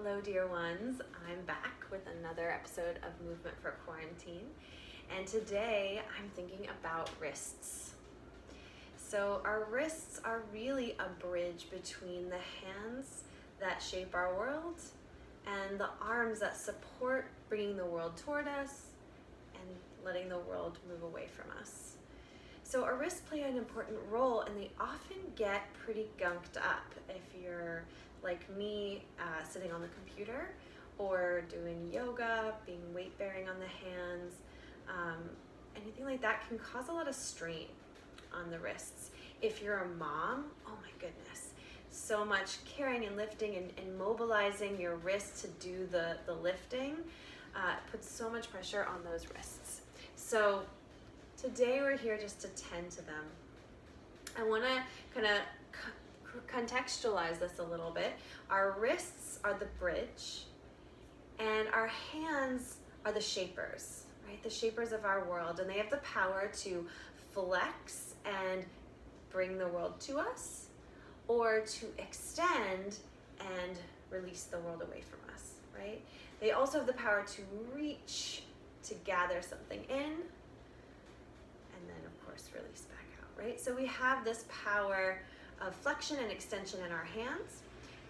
Hello, dear ones. I'm back with another episode of Movement for Quarantine. And today I'm thinking about wrists. So our wrists are really a bridge between the hands that shape our world and the arms that support bringing the world toward us and letting the world move away from us. So our wrists play an important role, and they often get pretty gunked up. If you're like me, sitting on the computer or doing yoga, being weight bearing on the hands, anything like that can cause a lot of strain on the wrists. If you're a mom, oh my goodness, so much carrying and lifting and mobilizing your wrists to do the lifting puts so much pressure on those wrists. So today we're here just to tend to them. I want to kind of contextualize this a little bit. Our wrists are the bridge, and our hands are the shapers, right? The shapers of our world, and they have the power to flex and bring the world to us, or to extend and release the world away from us, right? They also have the power to reach, to gather something in, and then of course release back out, right? So we have this power of flexion and extension in our hands.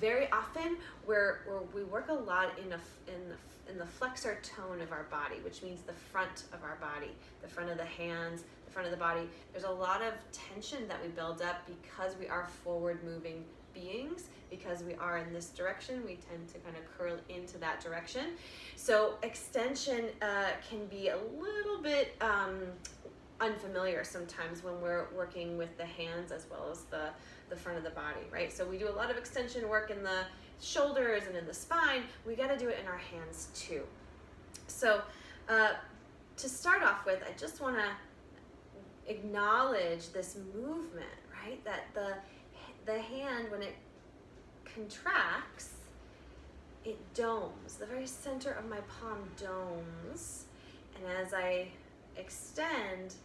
Very often we work a lot in the flexor tone of our body, which means the front of our body, the front of the hands, the front of the body. There's a lot of tension that we build up because we are forward moving beings. Because we are in this direction, we tend to kind of curl into that direction. So extension can be a little bit unfamiliar sometimes when we're working with the hands as well as the front of the body, right? So we do a lot of extension work in the shoulders and in the spine. We got to do it in our hands too. So to start off with, I just want to acknowledge this movement, right? That the hand, when it contracts, it domes. The very center of my palm domes, and as I extend,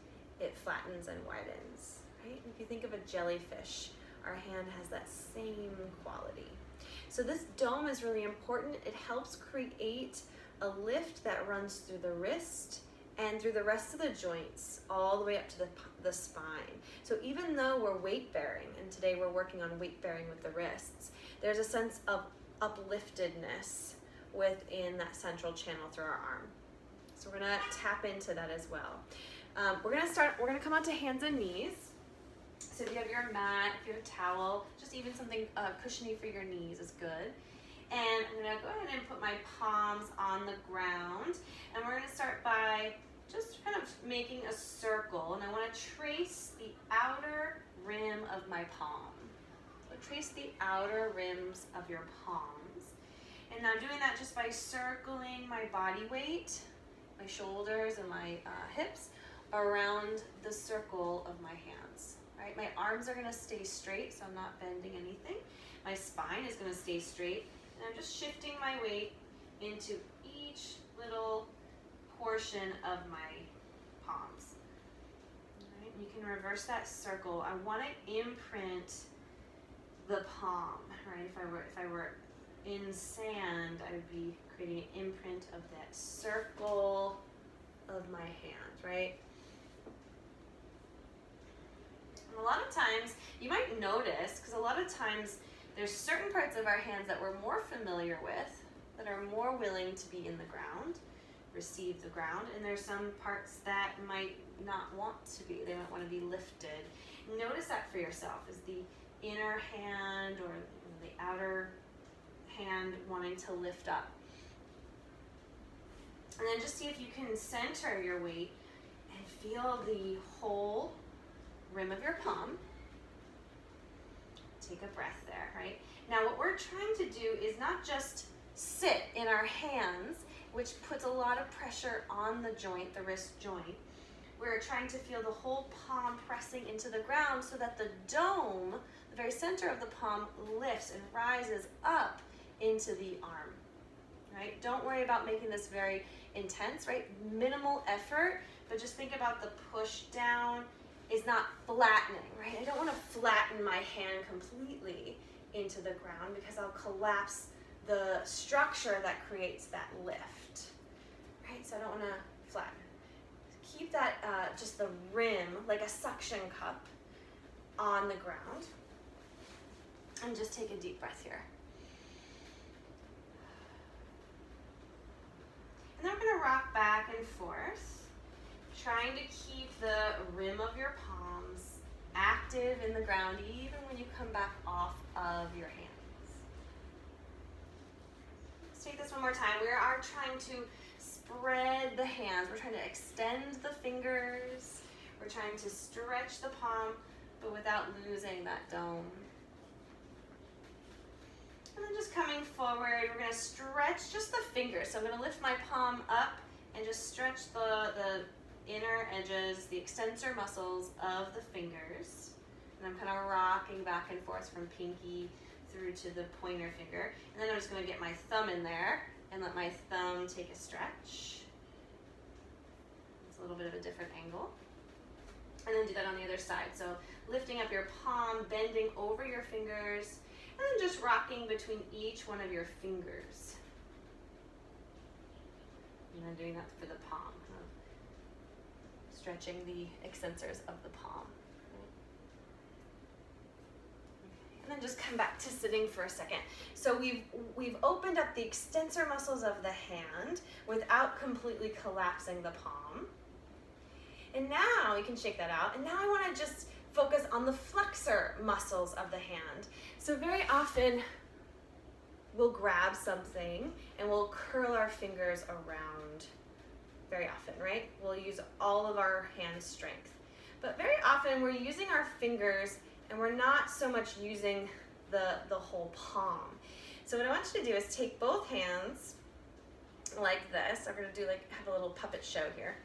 it flattens and widens, right? If you think of a jellyfish, our hand has that same quality. So this dome is really important. It helps create a lift that runs through the wrist and through the rest of the joints, all the way up to the spine. So even though we're weight bearing, and today we're working on weight bearing with the wrists, there's a sense of upliftedness within that central channel through our arm. So we're gonna tap into that as well. We're gonna come onto hands and knees. So if you have your mat, if you have a towel, just even something cushiony for your knees is good. And I'm gonna go ahead and put my palms on the ground. And we're gonna start by just kind of making a circle. And I wanna trace the outer rim of my palm. So trace the outer rims of your palms. And I'm doing that just by circling my body weight, my shoulders and my hips around the circle of my hands, right? My arms are gonna stay straight, so I'm not bending anything. My spine is gonna stay straight, and I'm just shifting my weight into each little portion of my palms. All right? You can reverse that circle. I wanna imprint the palm, right? If I were in sand, I would be creating an imprint of that circle of my hand, right? And a lot of times, you might notice, because a lot of times there's certain parts of our hands that we're more familiar with, that are more willing to be in the ground, receive the ground, and there's some parts that might not want to be, they might want to be lifted. Notice that for yourself. Is the inner hand or the outer hand wanting to lift up? And then just see if you can center your weight and feel the whole rim of your palm. Take a breath there, right? Now what we're trying to do is not just sit in our hands, which puts a lot of pressure on the joint, the wrist joint. We're trying to feel the whole palm pressing into the ground so that the dome, the very center of the palm, lifts and rises up into the arm, right? Don't worry about making this very intense, right? Minimal effort, but just think about the push down is not flattening, right? I don't want to flatten my hand completely into the ground because I'll collapse the structure that creates that lift, right? So I don't want to flatten. Keep that, just the rim, like a suction cup, on the ground. And just take a deep breath here. And then we're going to rock back and forth, trying to keep the rim of your palms active in the ground, even when you come back off of your hands. Let's take this one more time. We are trying to spread the hands. We're trying to extend the fingers. We're trying to stretch the palm, but without losing that dome. And then just coming forward, we're going to stretch just the fingers. So I'm going to lift my palm up and just stretch the inner edges, the extensor muscles of the fingers. And I'm kind of rocking back and forth from pinky through to the pointer finger. And then I'm just going to get my thumb in there and let my thumb take a stretch. It's a little bit of a different angle. And then do that on the other side. So lifting up your palm, bending over your fingers, and then just rocking between each one of your fingers. And then doing that for the palm. Stretching the extensors of the palm. And then just come back to sitting for a second. So we've opened up the extensor muscles of the hand without completely collapsing the palm. And now you can shake that out. And now I want to just focus on the flexor muscles of the hand. So very often we'll grab something and we'll curl our fingers around. Very often, right? We'll use all of our hand strength. But very often we're using our fingers and we're not so much using the whole palm. So what I want you to do is take both hands like this. I'm going to do have a little puppet show here.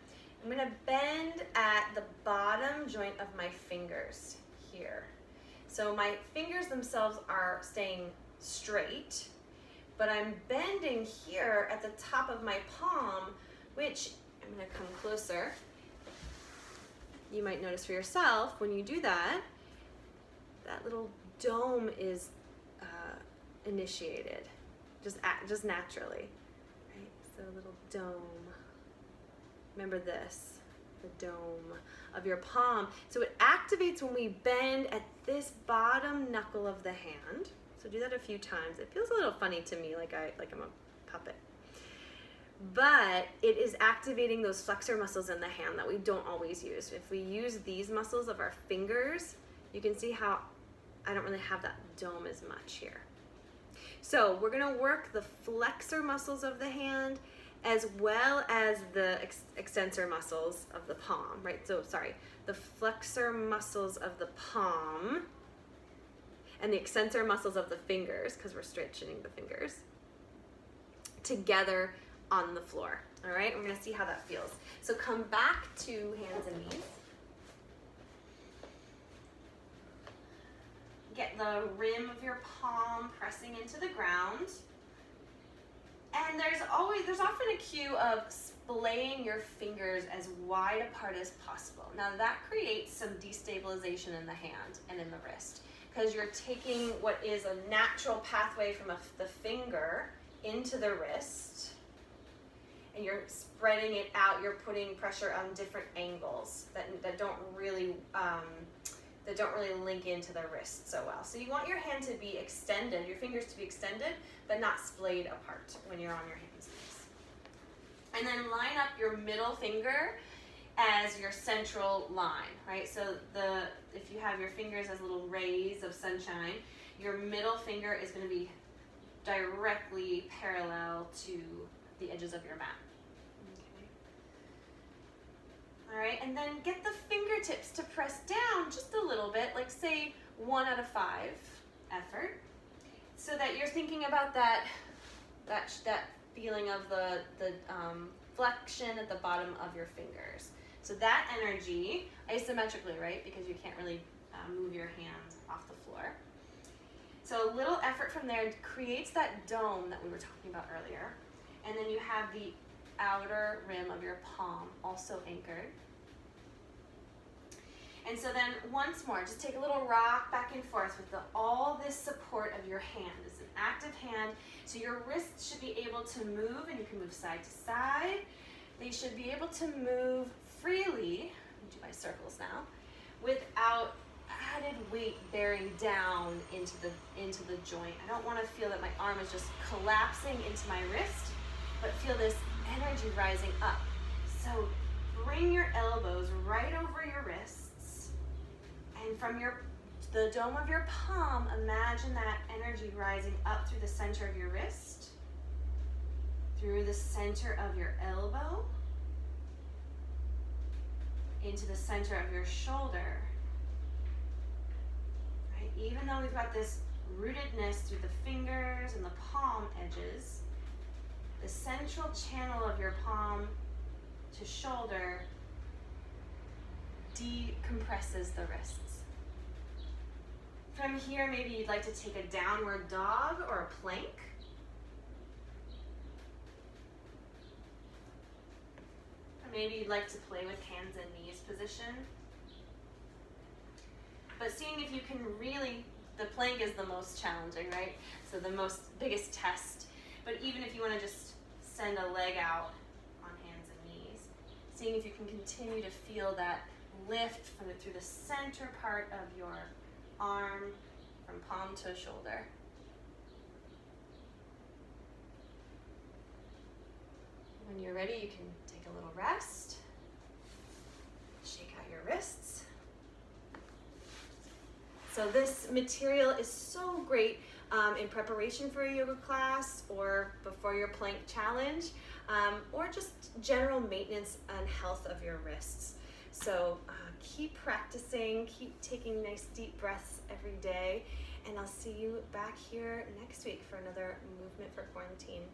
I'm going to bend at the bottom joint of my fingers here. So my fingers themselves are staying straight, but I'm bending here at the top of my palm, which I'm going to come closer. You might notice for yourself when you do that, that little dome is initiated, just naturally, right? So a little dome. Remember this, the dome of your palm. So it activates when we bend at this bottom knuckle of the hand. So do that a few times. It feels a little funny to me, like I'm a puppet. But it is activating those flexor muscles in the hand that we don't always use. If we use these muscles of our fingers, you can see how I don't really have that dome as much here. So we're going to work the flexor muscles of the hand as well as the extensor muscles of the palm, right? So sorry, the flexor muscles of the palm and the extensor muscles of the fingers, because we're stretching the fingers, together on the floor. All right, we're going to see how that feels. So come back to hands and knees. Get the rim of your palm pressing into the ground. And there's often a cue of splaying your fingers as wide apart as possible. Now that creates some destabilization in the hand and in the wrist, because you're taking what is a natural pathway from the finger into the wrist, and you're spreading it out. You're putting pressure on different angles that don't really link into the wrist so well. So you want your hand to be extended, your fingers to be extended, but not splayed apart when you're on your hands and knees. And then line up your middle finger as your central line, right? So if you have your fingers as little rays of sunshine, your middle finger is going to be directly parallel to the edges of your mat. Okay. All right, and then get the fingertips to press down just a little bit, like say 1 out of 5 effort, so that you're thinking about that feeling of the flexion at the bottom of your fingers. So that energy, isometrically, right, because you can't really move your hands off the floor. So a little effort from there creates that dome that we were talking about earlier. And then you have the outer rim of your palm also anchored. And so then once more, just take a little rock back and forth with all this support of your hand. It's an active hand, so your wrists should be able to move, and you can move side to side. They should be able to move freely, I'll do my circles now, without added weight bearing down into the joint. I don't want to feel that my arm is just collapsing into my wrist, but feel this energy rising up. So bring your elbows right over your wrists, and from the dome of your palm, imagine that energy rising up through the center of your wrist, through the center of your elbow, into the center of your shoulder. Right? Even though we've got this rootedness through the fingers and the palm edges, the central channel of your palm to shoulder decompresses the wrists. From here, maybe you'd like to take a downward dog or a plank. Or maybe you'd like to play with hands and knees position. But seeing if you can really, the plank is the most challenging, right? So the biggest test. But even if you want to just send a leg out on hands and knees, seeing if you can continue to feel that lift through the center part of your arm, from palm to shoulder. When you're ready, you can take a little rest. Shake out your wrists. So this material is so great in preparation for a yoga class, or before your plank challenge, or just general maintenance and health of your wrists. So keep practicing, keep taking nice deep breaths every day, and I'll see you back here next week for another Movement for Quarantine.